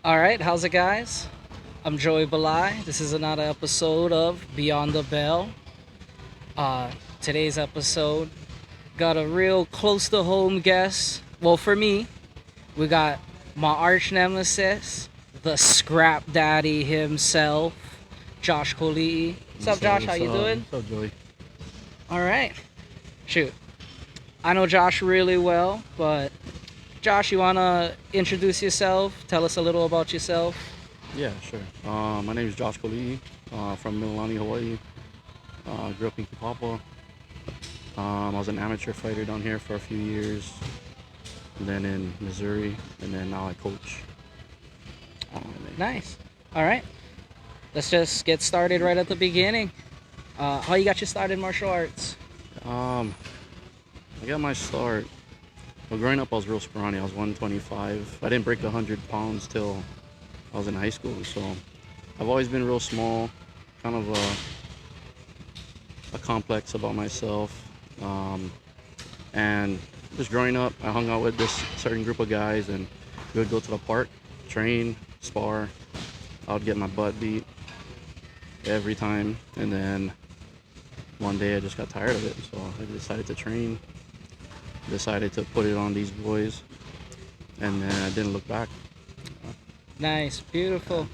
All right, how's it, guys? I'm Joey Balai. This is another episode of Beyond the Bell. Uh, Today's episode got a real close to home guest. Well, for me, we got my arch nemesis, the scrap daddy himself, Josh Koli'i. What's up, What's up? Josh? How What's you up? doing? What's up, Joey? All right. Shoot, I know Josh really well, but Josh, you wanna introduce yourself? Tell us a little about yourself. Yeah, sure. My name is Josh Koli'i, from Mililani, Hawaii. Grew up in Kipapa. I was an amateur fighter down here for a few years, and then in Missouri, and then now I coach. Nice. All right. Let's just get started right at the beginning. How you got you started in martial arts? Um, I got my start. Well, growing up, I was real scrawny. I was 125. I didn't break 100 pounds till I was in high school, so I've always been real small, kind of a complex about myself. And just growing up, I hung out with this certain group of guys, and we would go to the park, train, spar. I would get my butt beat every time, and then one day I just got tired of it, so I decided to train, decided to put it on these boys, and then I didn't look back. Nice, beautiful.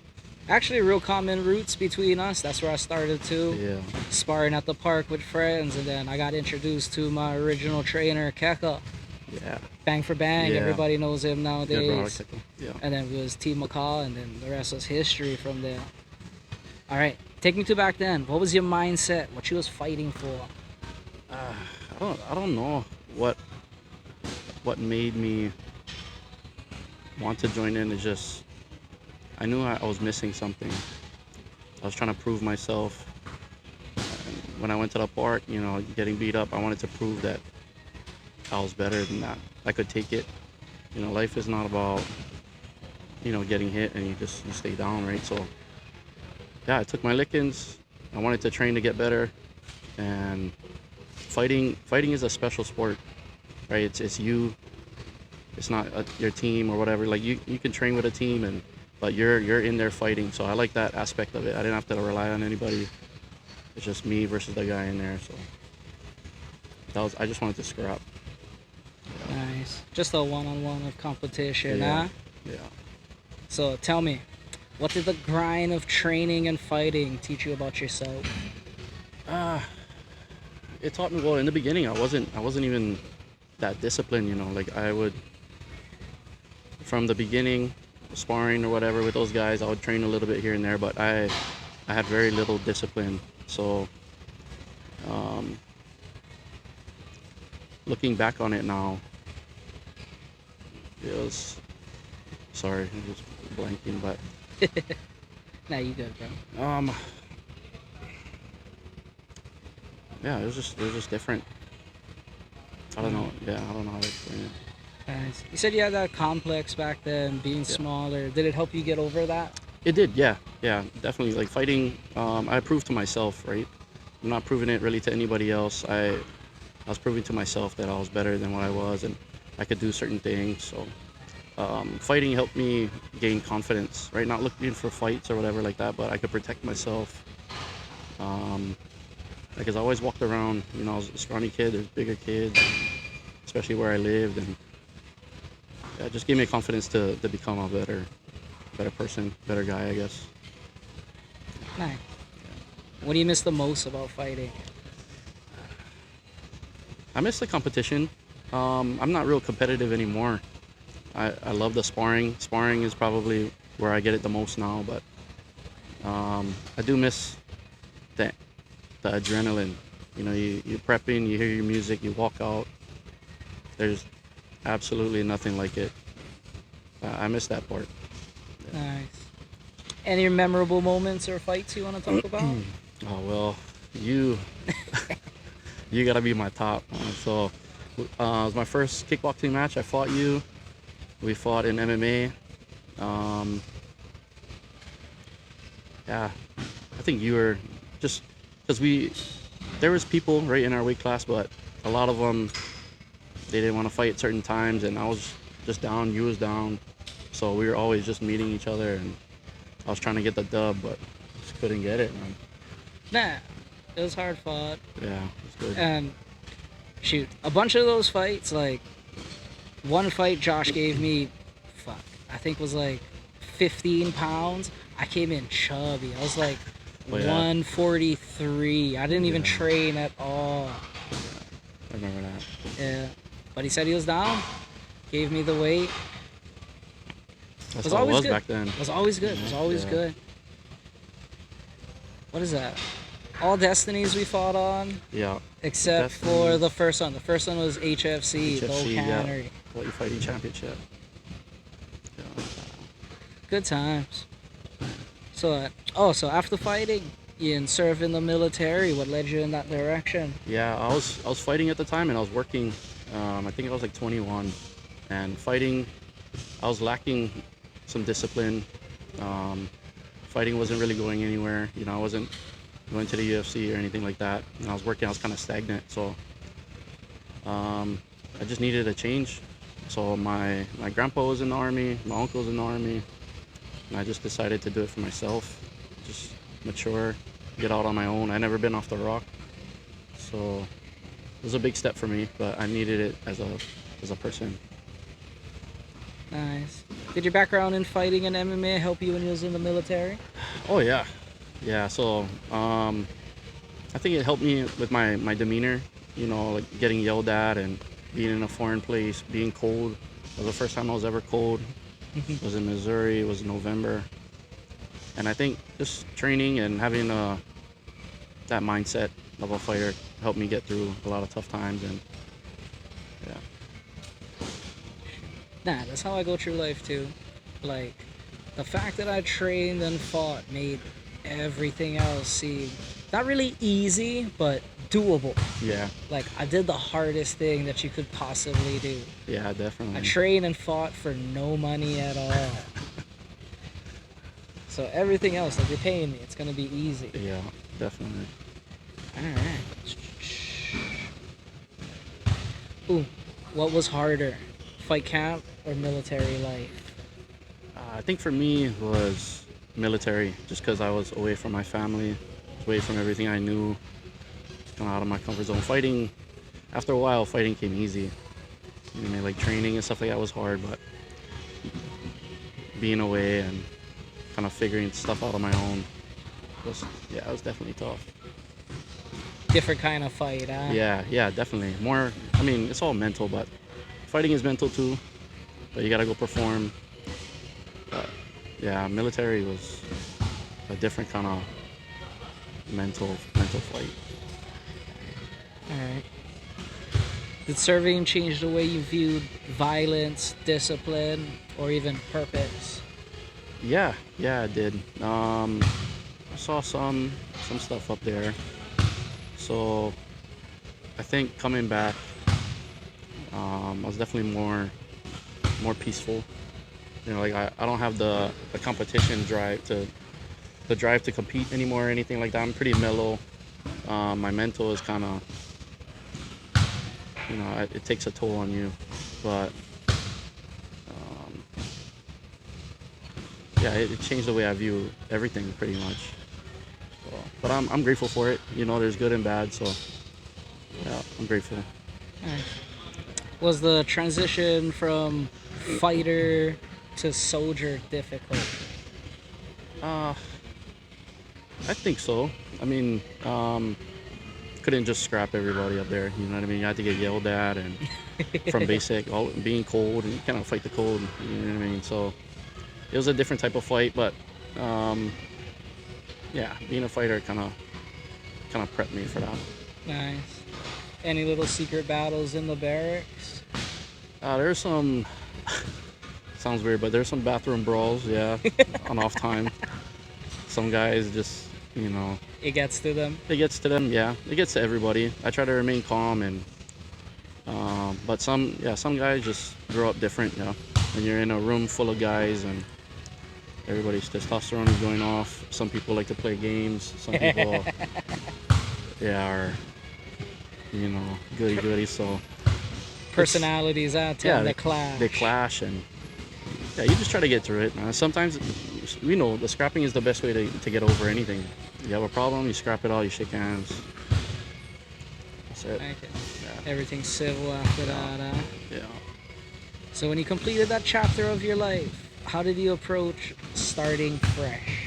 Actually, real common roots between us. That's where I started too. Yeah, Sparring at the park with friends, and then I got introduced to my original trainer, Keka. yeah, Bang for Bang, yeah. everybody knows him Yeah, bro, nowadays. yeah. And then it was T McCall, and then the rest was history from there. All right, take me to back then. What was your mindset? What you was fighting for? I don't know what made me want to join in. It's just I knew I was missing something. I was trying to prove myself. And when I went to the park, getting beat up, I wanted to prove that I was better than that. I could take it. Life is not about getting hit and you stay down, right? So yeah, I took my lickings. I wanted to train to get better, and fighting is a special sport, right? It's you. It's not your team or whatever. Like you can train with a team, but you're in there fighting. So I like that aspect of it. I didn't have to rely on anybody. It's just me versus the guy in there. So I just wanted to scrap. Nice. Just a one-on-one of competition, Yeah, huh? yeah. So tell me, what did the grind of training and fighting teach you about yourself? Ah, it taught me well. In the beginning, I wasn't even that disciplined. Like I would from the beginning, sparring or whatever with those guys, I would train a little bit here and there, but I had very little discipline. So um, looking back on it now, it was sorry, I'm just blanking, but Nah, you good, bro. yeah, it was just different. I don't know. Yeah, I don't know how to explain it. Nice. You said you had that complex back then, being Yeah. smaller. Did it help you get over that? It did, yeah, yeah, definitely. Like fighting, I proved to myself, right? I'm not proving it really to anybody else. I was proving to myself that I was better than what I was, and I could do certain things. So fighting helped me gain confidence, right? Not looking for fights or whatever like that, but I could protect myself. Because I always walked around, I was a scrawny kid. There's bigger kids, especially where I lived, and yeah, it just gave me confidence to become a better person, better guy, I guess. Nice. What do you miss the most about fighting? I miss the competition. I'm not real competitive anymore. I love the sparring. Sparring is probably where I get it the most now, but I do miss the, the adrenaline. You're prepping, you hear your music, you walk out. There's absolutely nothing like it. I miss that part. Nice. Any memorable moments or fights you want to talk about? Oh well, you you gotta be my top. So it was my first kickboxing match. I fought you. We fought in MMA. Um, yeah, I think you were just because there was people right in our weight class, but a lot of them they didn't want to fight at certain times, and I was just down. You was down, So we were always just meeting each other, and I was trying to get the dub, but just couldn't get it, man. Nah, it was hard fought. Yeah, it's good. And shoot, a bunch of those fights, like one fight Josh gave me, I think was like 15 pounds. I came in chubby. I was like Oh, yeah. 143. I didn't even Yeah. train at all. I remember that. Yeah. But he said he was down. Gave me the weight. That's was how it always was good. back then. It was always good. It was always Yeah. good. What is that? All Destinies we fought on, Yeah. except Destiny. for the first one. The first one was HFC, Low HFC, yeah. Cannery. What you fighting championship. Yeah. Good times. So, so after fighting, you served in the military. What led you in that direction? Yeah, I was fighting at the time, and I was working. I think I was like 21, and fighting. I was lacking some discipline. Fighting wasn't really going anywhere. You know, I wasn't going to the UFC or anything like that. And I was working. I was kind of stagnant. So I just needed a change. So my grandpa was in the army. My uncle was in the army. And I just decided to do it for myself. Just mature, get out on my own. I never been off the rock. So it was a big step for me, but I needed it as a person. Nice. Did your background in fighting and MMA help you when you was in the military? Oh yeah. Yeah, so I think it helped me with my demeanor, you know, like getting yelled at and being in a foreign place, being cold. It was the first time I was ever cold. It was in Missouri, it was November. And I think just training and having that mindset of a fighter helped me get through a lot of tough times, and yeah. Nah, that's how I go through life too. Like, the fact that I trained and fought made everything else seem not really easy, but doable. Yeah, Like, I did the hardest thing that you could possibly do. yeah, definitely. I trained and fought for no money at all. So everything else, like, you're paying me, it's gonna be easy. Yeah, definitely. Alright. Ooh, what was harder? Fight camp or military life? I think for me it was military, just because I was away from my family, away from everything I knew, kind of out of my comfort zone. Fighting, after a while, fighting came easy. You know, like training and stuff like that was hard, but being away and kind of figuring stuff out on my own was, yeah, it was definitely tough. Different kind of fight, huh? Yeah, definitely. More, I mean, it's all mental, but fighting is mental too. But you gotta go perform. But yeah, military was a different kind of mental fight. Alright. Did serving change the way you viewed violence, discipline, or even purpose? Yeah, it did. I saw some stuff up there. So I think coming back, I was definitely more peaceful. You know, like I don't have the competition drive to compete anymore or anything like that. I'm pretty mellow. My mental is kind of, you know, it takes a toll on you, but yeah, it changed the way I view everything pretty much. So, but I'm grateful for it. You know, there's good and bad, so yeah, I'm grateful. Alright. Was the transition from fighter to soldier difficult? I think so. I mean, couldn't just scrap everybody up there. You know what I mean? You had to get yelled at, and from basic, being cold, and you kind of fight the cold. You know what I mean? So it was a different type of fight, but yeah, being a fighter kind of prepped me for that. Nice. Any little secret battles in the barracks? There's some. Sounds weird, but there's some bathroom brawls. Yeah, on off time. Some guys just, you know, It gets to them. it gets to them. Yeah, it gets to everybody. I try to remain calm, and but some guys just grow up different. You know, when you're in a room full of guys and everybody's testosterone is going off. Some people like to play games. Some people, yeah, are, you know, goody. So Personalities, tend to clash. they clash, and yeah, you just try to get through it. Sometimes, the scrapping is the best way to get over anything. You have a problem, you scrap it all, you shake hands. That's it. Okay. Yeah. Everything's civil after that, huh? Yeah. So when you completed that chapter of your life, how did you approach starting fresh?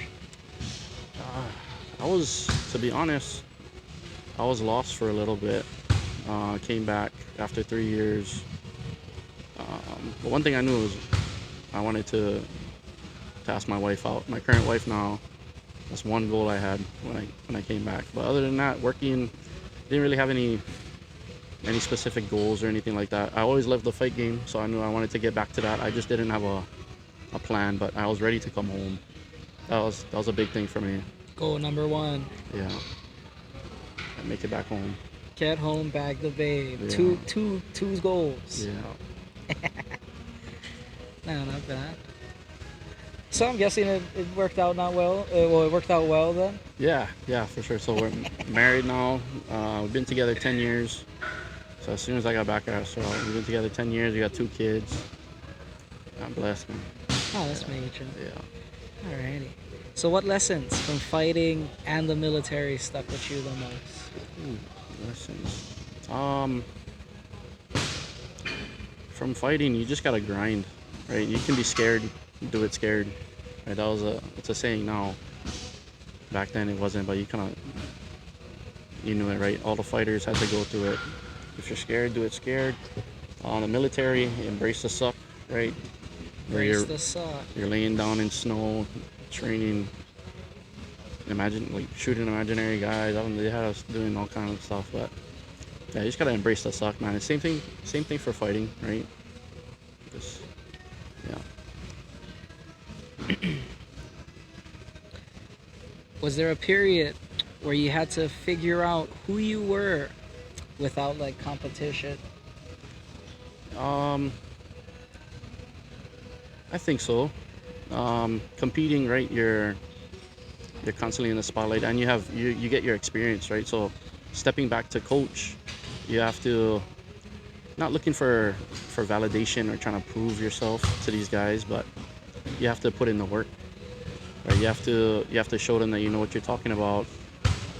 To be honest, I was lost for a little bit. Came back after 3 years. But one thing I knew was I wanted to ask my wife out. My current wife now. That's one goal I had when I came back. But other than that, working, didn't really have any specific goals or anything like that. I always loved the fight game, so I knew I wanted to get back to that. I just didn't have a plan, but I was ready to come home. That was a big thing for me. Goal number one. Yeah. And make it back home. Get home, bag the babe. Yeah. Two's goals. Yeah. No, not bad. So I'm guessing it worked out not well. Well, it worked out well then. Yeah, for sure. So we're married now. We've been together 10 years. So as soon as I got back out, so we've been together 10 years. We got 2 kids. God bless me. Oh, that's major. Yeah. Alrighty. So what lessons from fighting and the military stuck with you the most? Lessons. From fighting, you just gotta grind, right? You can be scared, do it scared. Right? It's a saying now. Back then it wasn't, but you knew it, right? All the fighters had to go through it. If you're scared, do it scared. The military, embrace the suck, right? Embrace the suck. You're laying down in snow, training. Imagine like shooting imaginary guys. They had us doing all kinds of stuff, but yeah, you just gotta embrace the suck, man. Same thing for fighting, right? Just, yeah. Was there a period where you had to figure out who you were without like competition? I think so. Competing, right? You're constantly in the spotlight, and you get your experience, right? So stepping back to coach, you have to not looking for validation or trying to prove yourself to these guys, but you have to put in the work. Right? You have to show them that you know what you're talking about.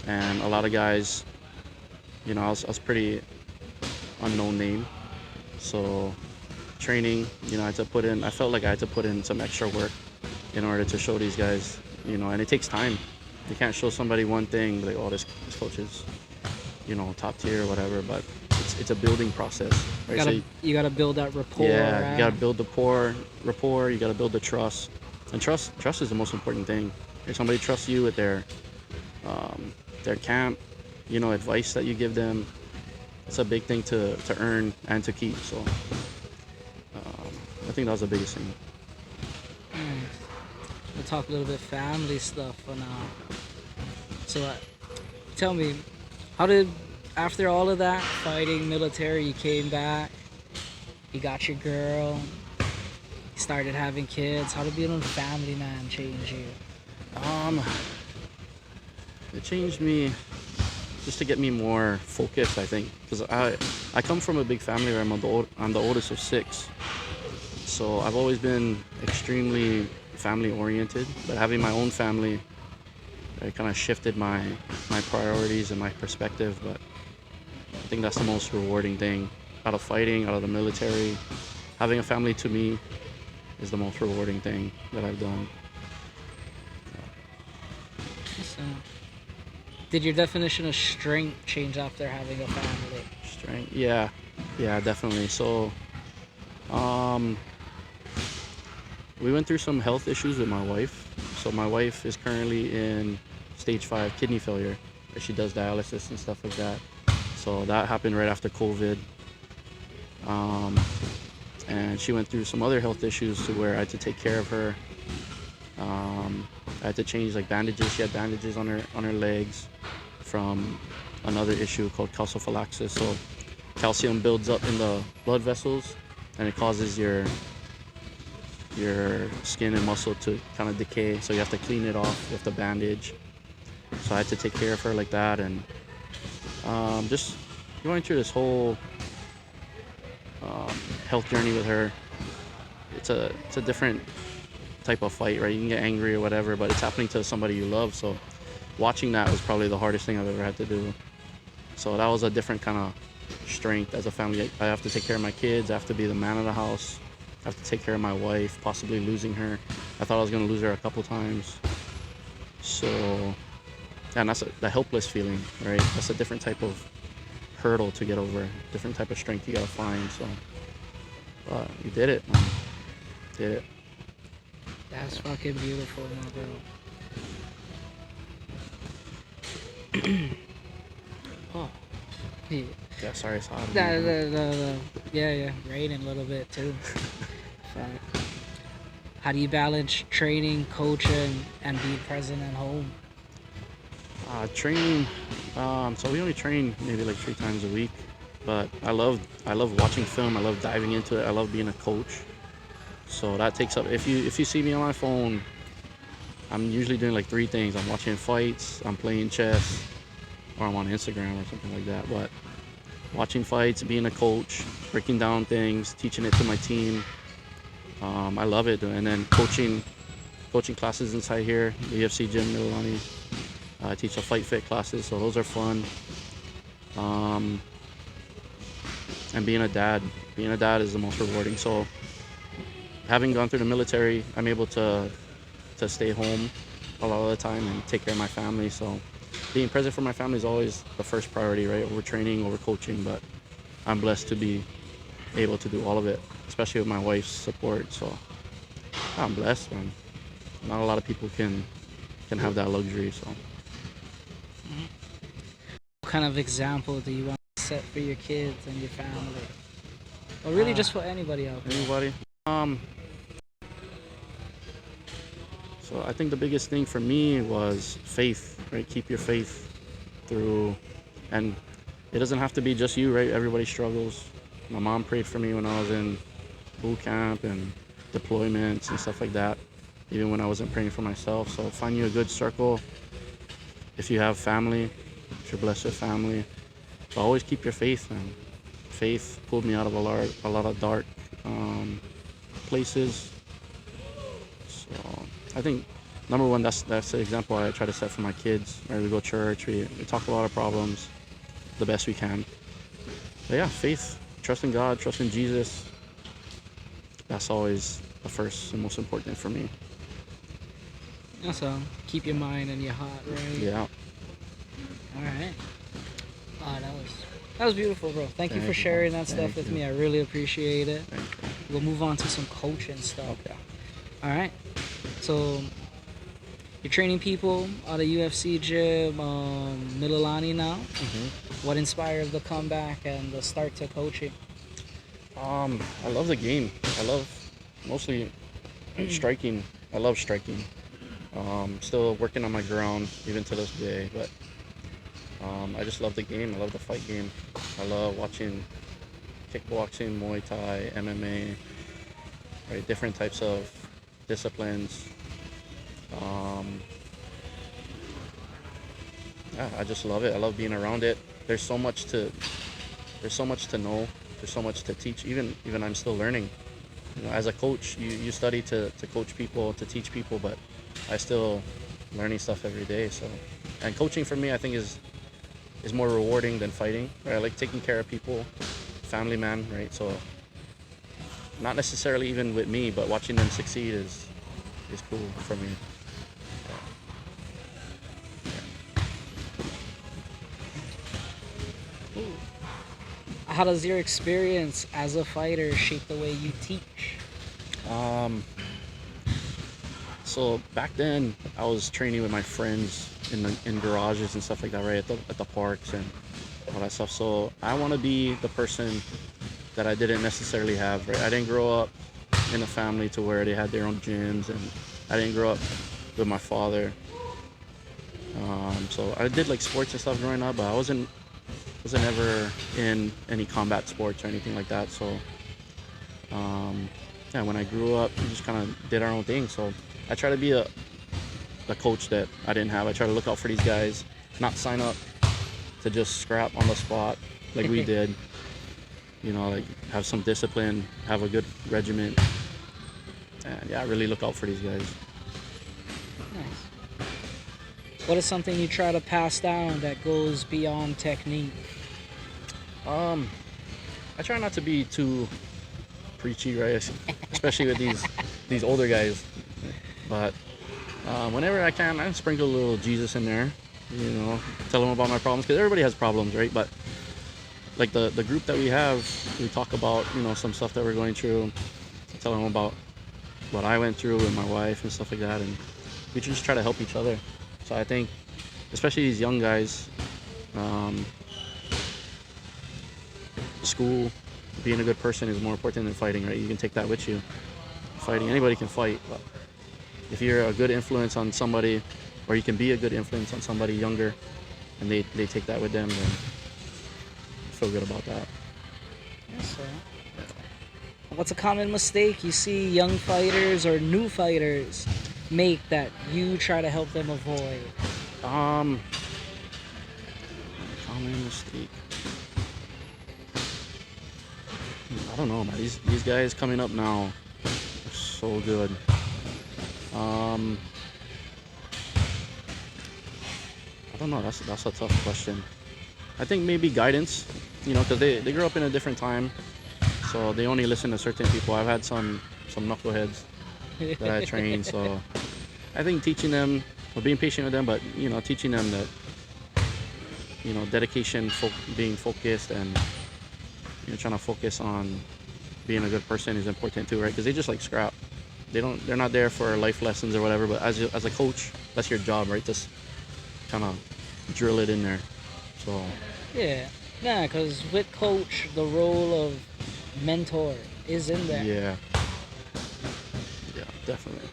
And a lot of guys, I was pretty unknown name, so training, I felt like I had to put in some extra work in order to show these guys, and it takes time. You can't show somebody one thing like, oh, this coach is, top tier or whatever, but it's a building process, right? You gotta build that rapport. Yeah, right? you gotta build the rapport. You gotta build the trust, and trust is the most important thing. If somebody trusts you with their camp, advice that you give them, it's a big thing to earn and to keep. So I think that was the biggest thing. We'll talk a little bit family stuff for now. So tell me, how did, after all of that fighting, military, you came back, you got your girl, you started having kids. How did being a family man change you? It changed me just to get me more focused, I think, because I come from a big family where I'm the oldest of 6, so I've always been extremely family oriented, but having my own family, it kind of shifted my priorities and my perspective. But I think that's the most rewarding thing out of fighting, out of the military. Having a family, to me, is the most rewarding thing that I've done. So, did your definition of strength change after having a family? Strength, yeah, definitely. So we went through some health issues with my wife. So my wife is currently in stage 5 kidney failure. She does dialysis and stuff like that. So that happened right after COVID. And she went through some other health issues to where I had to take care of her. I had to change like bandages. She had bandages on her legs from another issue called calciphylaxis. So calcium builds up in the blood vessels, and it causes your skin and muscle to kind of decay. So you have to clean it off. You have to bandage. So I had to take care of her like that, and just going through this whole health journey with her. it's a different type of fight, right? You can get angry or whatever, but it's happening to somebody you love. So watching that was probably the hardest thing I've ever had to do. So that was a different kind of strength as a family. I have to take care of my kids. I have to be the man of the house. I have to take care of my wife, possibly losing her. I thought I was going to lose her a couple times. So, and that's the helpless feeling, right? That's a different type of hurdle to get over, different type of strength you got to find. So, you did it, man. Did it. That's fucking beautiful, my bro. Oh. Yeah. Yeah, sorry, it's hot. Yeah, raining a little bit too. Fuck. How do you balance training, coaching, and being present at home? Training. So we only train maybe like 3 times a week, but I love watching film. I love diving into it. I love being a coach. So that takes up. If you see me on my phone, I'm usually doing like 3 things. I'm watching fights. I'm playing chess, or I'm on Instagram or something like that. But watching fights, being a coach, breaking down things, teaching it to my team. I love it. And then coaching classes inside here, the UFC Gym Mililani. I teach a fight fit classes, so those are fun. And being a dad is the most rewarding. So having gone through the military, I'm able to stay home a lot of the time and take care of my family. So being present for my family is always the first priority, right? Over training, over coaching, but I'm blessed to be able to do all of it, especially with my wife's support. So I'm blessed, man. Not a lot of people can have that luxury. So What kind of example do you want to set for your kids and your family? Or really just for anybody out there? anybody. So I think the biggest thing for me was faith, right? Keep your faith through, and it doesn't have to be just you, right? Everybody struggles. My mom prayed for me when I was in boot camp and deployments and stuff like that, even when I wasn't praying for myself. So find you a good circle. If you have family, if you're blessed with family, but always keep your faith, man. Faith pulled me out of a lot of dark places. So I think number one, that's the example I try to set for my kids. Right? We go to church, we talk a lot of problems the best we can. But yeah, faith, trust in God, trust in Jesus. That's always the first and most important for me. So keep your mind and your heart right. Yeah. All right. Oh, that was beautiful, bro. Thank you for sharing that stuff with me. I really appreciate it. Thank you. We'll move on to some coaching stuff. Okay. All right. So you're training people out of UFC Gym Mililani now. Mm-hmm. What inspired the comeback and the start to coaching? I love the game. I love mostly striking. I love striking. Still working on my ground even to this day, but I just love the game. I love the fight game. I love watching kickboxing, Muay Thai, MMA, right? Different types of disciplines. Yeah, I just love it. I love being around it. There's so much to know. There's so much to teach. Even I'm still learning. You know, as a coach, you study to coach people, to teach people, but I still learning stuff every day. So, and coaching for me, I think is more rewarding than fighting. Right? I like taking care of people, family man, right? So, not necessarily even with me, but watching them succeed is cool for me. How does your experience as a fighter shape the way you teach? So back then, I was training with my friends in garages and stuff like that, right, at the parks and all that stuff. So I want to be the person that I didn't necessarily have, right? I didn't grow up in a family to where they had their own gyms, and I didn't grow up with my father. So I did like sports and stuff growing up, but I wasn't ever in any combat sports or anything like that. So yeah, when I grew up, we just kind of did our own thing. So I try to be a coach that I didn't have. I try to look out for these guys, not sign up to just scrap on the spot like we did. You know, like have some discipline, have a good regiment, And yeah, I really look out for these guys. Nice. What is something you try to pass down that goes beyond technique? Um, I try not to be too preachy, right? Especially with these older guys. But whenever I can, I sprinkle a little Jesus in there. You know, tell them about my problems because everybody has problems, right? But like the group that we have, we talk about some stuff that we're going through. Tell them about what I went through with my wife and stuff like that, and we just try to help each other. So I think, especially these young guys, school, being a good person is more important than fighting, right? You can take that with you. Fighting, anybody can fight, but if you're a good influence on somebody, or you can be a good influence on somebody younger, and they take that with them, then I feel good about that. Yes, sir. What's a common mistake you see young fighters or new fighters make that you try to help them avoid? Common mistake. I don't know, man. These guys coming up now are so good. I don't know. That's a tough question. I think maybe guidance. Because they grew up in a different time, so they only listen to certain people. I've had some knuckleheads that I trained, so I think teaching them, or being patient with them, but teaching them that dedication, being focused, and trying to focus on being a good person is important too, right? Because they just like scrap. They're not there for life lessons or whatever. But as a coach, that's your job, right? Just kind of drill it in there. So Yeah, because with coach, the role of mentor is in there. yeah, definitely.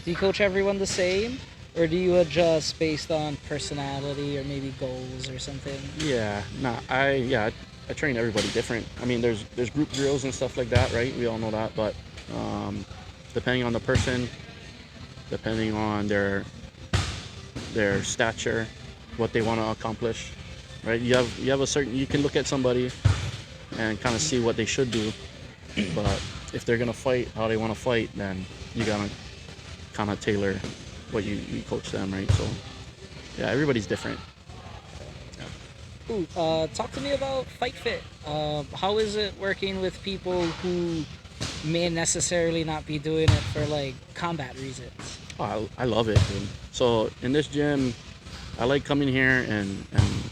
Do you coach everyone the same, or do you adjust based on personality or maybe goals or something? I train everybody different. I mean, there's group drills and stuff like that, right? We all know that, but depending on the person, depending on their stature, what they want to accomplish, right? You have a certain, you can look at somebody and kind of see what they should do, but if they're gonna fight how they want to fight, then you gotta kind of tailor what you coach them, right? So yeah, everybody's different. Ooh, talk to me about Fight Fit. How is it working with people who may necessarily not be doing it for like combat reasons? Oh, I love it, dude. So in this gym, I like coming here and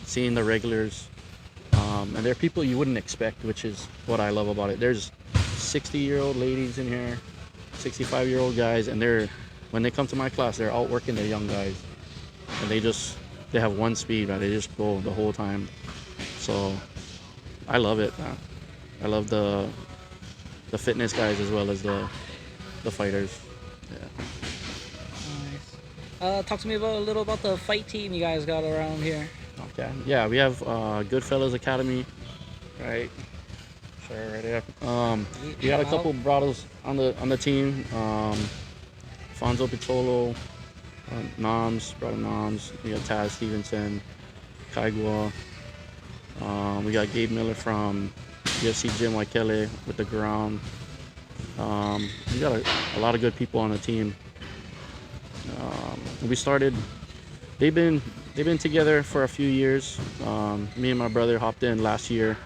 seeing the regulars. And they're people you wouldn't expect, which is what I love about it. There's 60-year-old ladies in here, 65-year-old guys, and when they come to my class, they're out working the young guys. And they have one speed, right? They just go the whole time. So I love it, man. I love the fitness guys as well as the fighters. Yeah. Nice. Talk to me a little about the fight team you guys got around here. Okay. Yeah, we have Goodfellas Academy, right? Sure, right there. We got a couple brothers on the team. Fonzo Pizzolo, Noms, brother Noms. We got Taz Stevenson, Kaigua. We got Gabe Miller from UFC Gym Mililani with the ground. We got a lot of good people on the team. We started. They've been together for a few years. Me and my brother hopped in last year,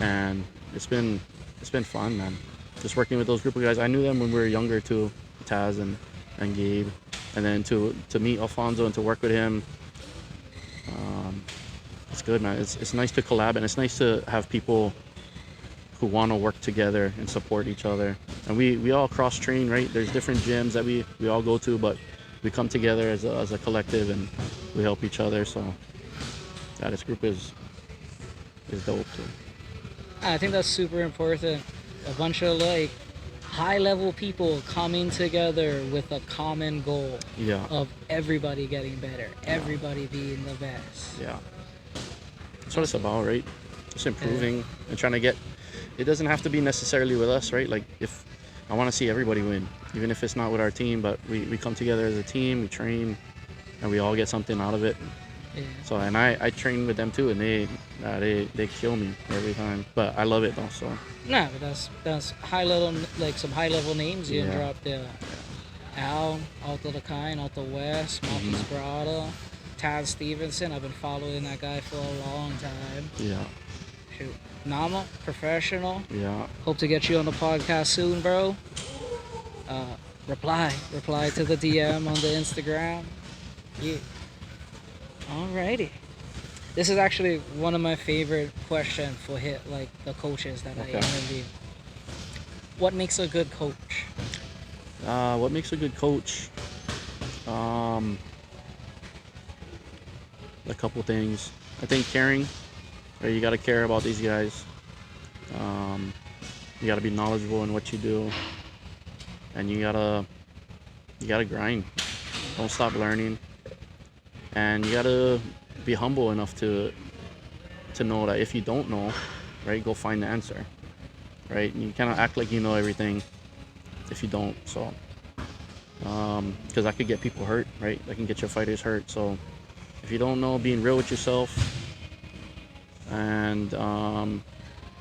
and it's been fun, man. Just working with those group of guys. I knew them when we were younger too, Taz and Gabe, and then to meet Alfonso and to work with him. It's good, man. It's nice to collab, and it's nice to have people who want to work together and support each other. And we all cross train, right? There's different gyms that we all go to, but we come together as a collective and we help each other. So yeah, this group is dope too. I think that's super important. A bunch of like high level people coming together with a common goal of everybody getting better, everybody being the best. Yeah. That's what it's about, right? Just improving and trying to get, it doesn't have to be necessarily with us, right? Like if I want to see everybody win, even if it's not with our team, but we come together as a team, we train, and we all get something out of it. Yeah. So, and I train with them too, and they kill me every time. But I love it though. So Nah, but that's high level, like some high level names you can yeah, drop there. Al, Alto the Kind, Alto West, Marcus Brada, Tad Stevenson. I've been following that guy for a long time. yeah, Shoot. Nama, professional. yeah. Hope to get you on the podcast soon, bro. Reply to the DM on the Instagram. Yeah. Alrighty. This is actually one of my favorite questions for like the coaches that I Okay. interview. What makes a good coach? What makes a good coach? A couple things. I think caring. Right? You got to care about these guys. You got to be knowledgeable in what you do, and you gotta grind. Don't stop learning, and you gotta be humble enough to know that if you don't know, right, go find the answer. Right? You cannot act like you know everything if you don't. So, because that could get people hurt, right? That can get your fighters hurt. So, if you don't know, being real with yourself, and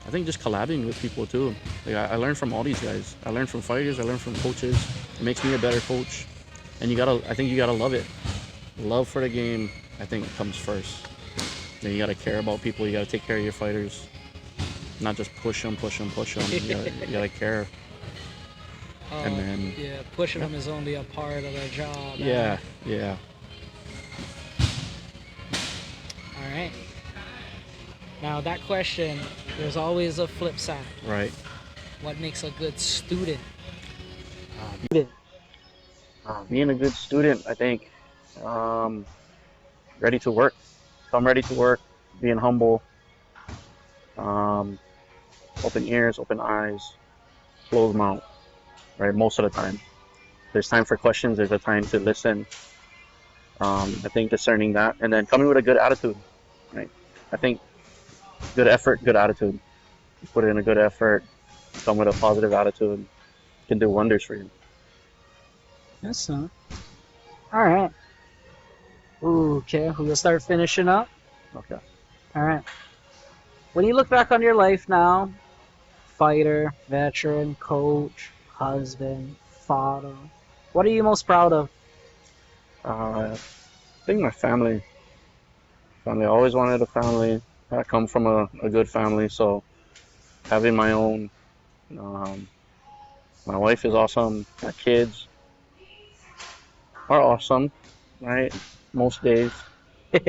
I think just collabing with people too. Like I learned from all these guys. I learned from fighters. I learned from coaches. It makes me a better coach. And I think you gotta love it. Love for the game, I think, comes first. Then you gotta care about people. You gotta take care of your fighters. Not just push them. You gotta care. And then Yeah, pushing them is only a part of their job. yeah. All right. Now that question, there's always a flip side. Right. What makes a good student? Being a good student, I think, ready to work. So I'm ready to work, being humble, um, open ears, open eyes, closed mouth, right? Most of the time. There's time for questions, there's a time to listen. I think discerning that, and then coming with a good attitude, right? I think good effort, good attitude. Put in a good effort, come with a positive attitude, can do wonders for you. Yes, sir. All right. Ooh, okay, we'll start finishing up. Okay. All right. When you look back on your life now, fighter, veteran, coach, husband, father, what are you most proud of? I think my family. Family. I always wanted a family. I come from a good family, so having my own. Um, my wife is awesome. My kids are awesome, right? Most days.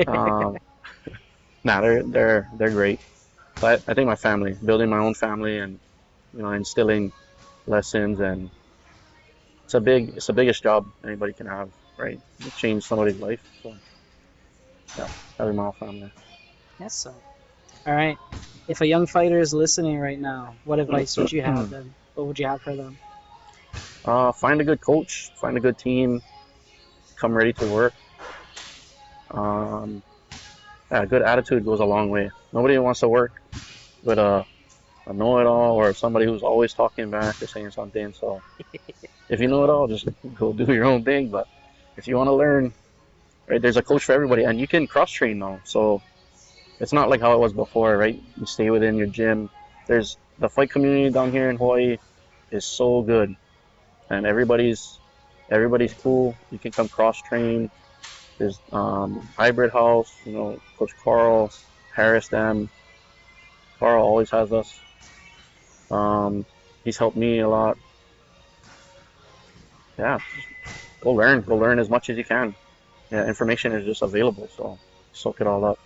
Um, nah, they're great. But I think my family, building my own family, and instilling lessons, and it's the biggest job anybody can have, right? To change somebody's life. So yeah, having my own family. Yes, sir. All right. If a young fighter is listening right now, what advice would you have them? What would you have for them? Find a good coach, find a good team, come ready to work. Um, yeah, good attitude goes a long way. Nobody wants to work with a know-it-all or somebody who's always talking back or saying something. So if you know it all, just go do your own thing. But if you want to learn, right, there's a coach for everybody, and you can cross-train now. So it's not like how it was before, right? You stay within your gym. There's the fight community down here in Hawaii is so good, and everybody's cool. You can come cross-train. There's hybrid house, Coach Carl, Harris, them. Carl always has us. He's helped me a lot. Yeah, go learn as much as you can. Yeah, information is just available, so soak it all up.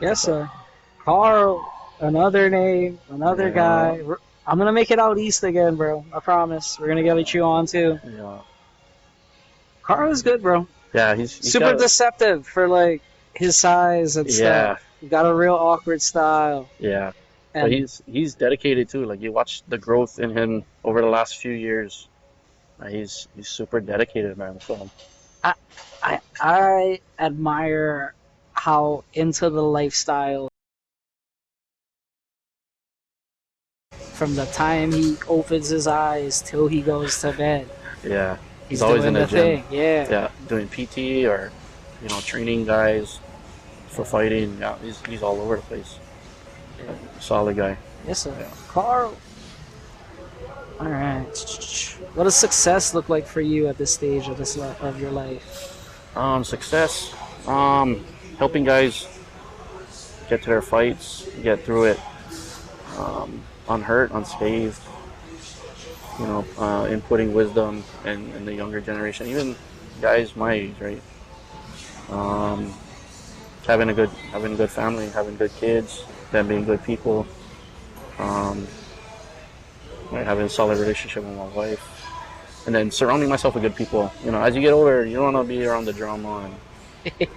Yes, sir. Carl, another name, another Yeah, guy. I'm gonna make it out east again, bro. I promise. We're gonna get you on too. yeah, Carl is good, bro. yeah. He's Super got deceptive for like his size and yeah, stuff. Got a real awkward style. yeah. But And he's dedicated too. Like you watch the growth in him over the last few years. He's super dedicated, man. So I, I admire how into the lifestyle from the time he opens his eyes till he goes to bed. yeah, he's He's always doing in the the gym. thing. Yeah. Yeah, doing PT or training guys for fighting. Yeah, he's all over the place. Solid guy. Yes, sir. Yeah. Carl. All right. What does success look like for you at this stage of of your life? Success. Helping guys get to their fights, get through it, unhurt, unscathed. Inputting wisdom in the younger generation, even guys my age, right? Having a good family, having good kids, them being good people, right, having a solid relationship with my wife, and then surrounding myself with good people. As you get older, you don't want to be around the drama, and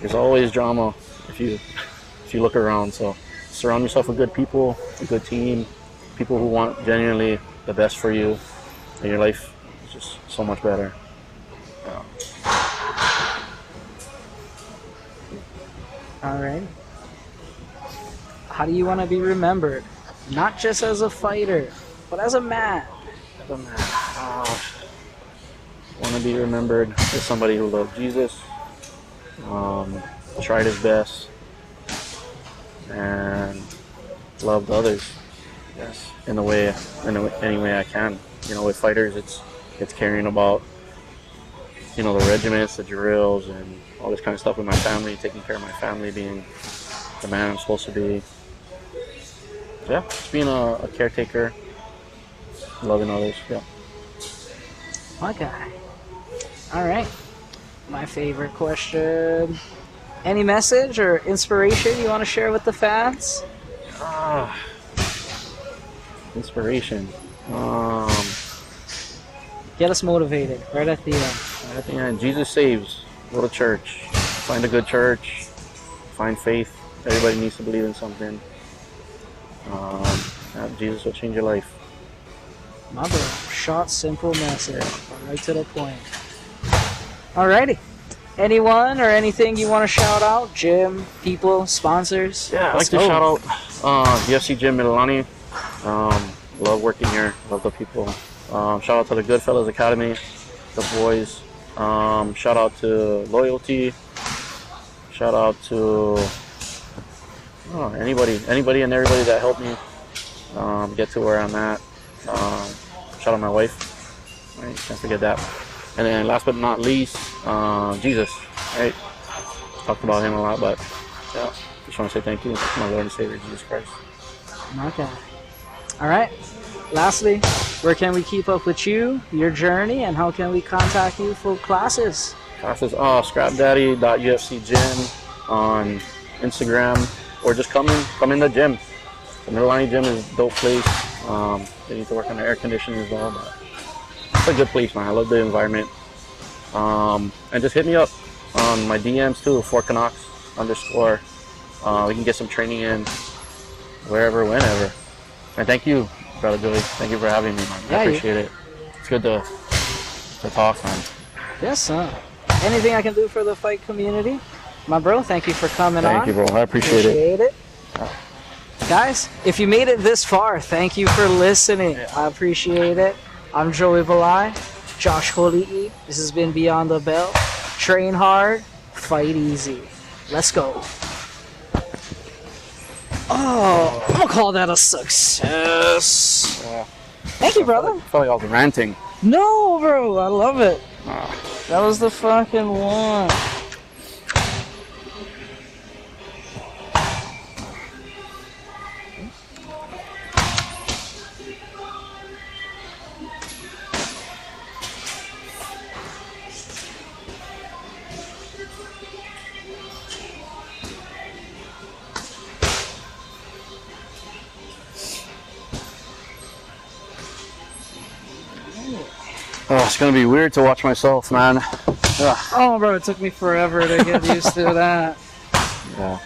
there's always drama if you look around. So surround yourself with good people, a good team, people who want genuinely the best for you, and your life is just so much better. Yeah. All right. How do you want to be remembered? Not just as a fighter, but as a man. Want to be remembered as somebody who loved Jesus, tried his best, and loved others. Yes, in any way I can. With fighters, it's caring about the regiments, the drills, and all this kind of stuff with my family, taking care of my family, being the man I'm supposed to be. Yeah, just being a caretaker, loving others. Yeah. My guy. All right. My favorite question. Any message or inspiration you want to share with the fans? Inspiration. Get us motivated right at the end. At the end, Jesus saves. Go to church. Find a good church. Find faith. Everybody needs to believe in something. Jesus will change your life. My bro. Short, simple message. Right to the point. Alrighty. Anyone or anything you want to shout out? Gym, people, sponsors? Yeah, I'd like to shout out UFC Gym Mililani. Love working here. Love the people. Shout out to the Goodfellas Academy, the boys. Shout out to Loyalty. Shout out to anybody and everybody that helped me get to where I'm at. Shout out my wife. Right, can't forget that. And then last but not least, Jesus. Right, talked about him a lot, but yeah, just want to say thank you to my Lord and Savior Jesus Christ. Okay. All right. Lastly, where can we keep up with you, your journey, and how can we contact you for classes? Classes, scrapdaddy.ufcgym on Instagram, or just come in the gym. The Mililani gym is a dope place. They need to work on the air conditioning as well, but it's a good place, man. I love the environment. And just hit me up on my DMs too, _. We can get some training in wherever, whenever. And thank you, Brother Joey. Thank you for having me, man. I appreciate it. It's good to talk, man. Yes, sir. Anything I can do for the fight community? My bro, thank you for coming on. Thank you, bro. I appreciate it. Guys, if you made it this far, thank you for listening. Yeah. I appreciate it. I'm Joey Balai, Josh Koli'i. This has been Beyond the Bell. Train hard, fight easy. Let's go. Oh, I'm gonna call that a success. Yeah. Thank you, brother. I felt like I was ranting. No, bro, I love it. That was the fucking one. Oh, it's gonna be weird to watch myself, man. Ugh. Oh, bro, it took me forever to get used to that. Yeah.